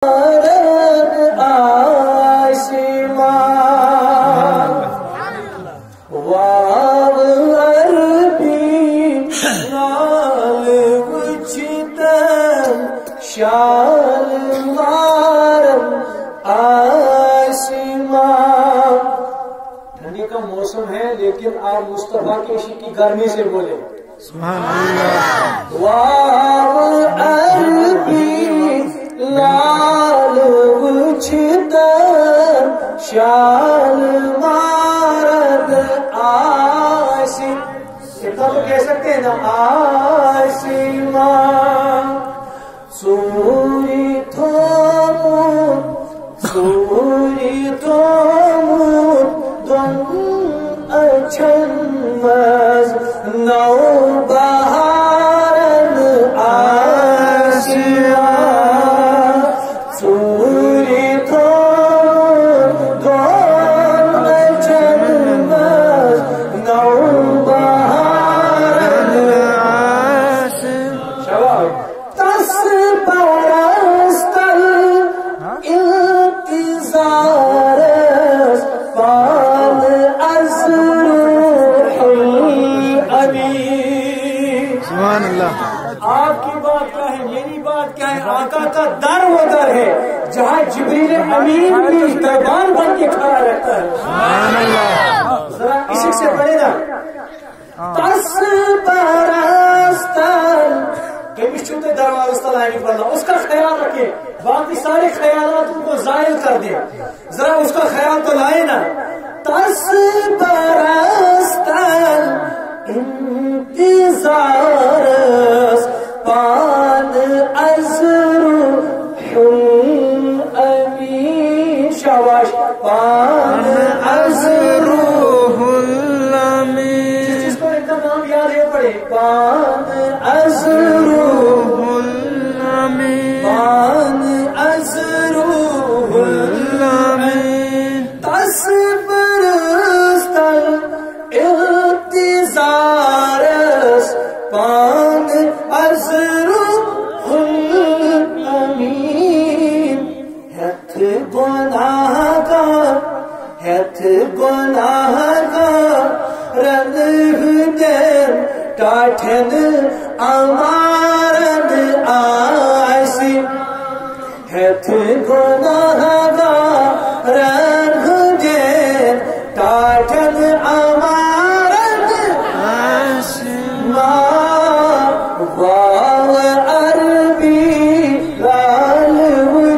ٹھنڈی کا موسم ہے لیکن آپ مصطفیٰ کی عشق کی گرمی سے بولے سبحان اللہ. واو عربی لال وچھتر شال مارد آسی. اتنا تو کہہ سکتے ہیں نا آسمان سوری تومون دن اچھن مز نو بہارن آسمان سوری تومون دن اچھن مز نو بہارن آسمان. شباب تس پرستل انتظارس فال از روح الامین. سبحان اللہ. آپ کی بات کیا ہے میری بات کیا ہے آقا کا در وہ در ہے جہاں جبریل امین بھی دربان بن کے کھڑا رہتا ہے. سبحان اللہ. ذرا اسی سے پڑھے نا تس پرستل کیمس چھوٹے دروازے تلائیں پڑھنا اس کا خیال رکھے باقی سارے خیالات ان کو زائل کر دے ذرا اس کا خیال تو لائے نا. تس پرستل انتظارس پان از روح الامین. شاباش. پان از روح الامین. جس کو ان کا نام یاد ہے پڑھے پان از روح الامین. پان از روح الامین. تس پرستل انتظارس پان از روح الامین. ہتھ گناہ گار رن ہدن ٹاٹھن امارن آسی. ہتھ گناہ گار رن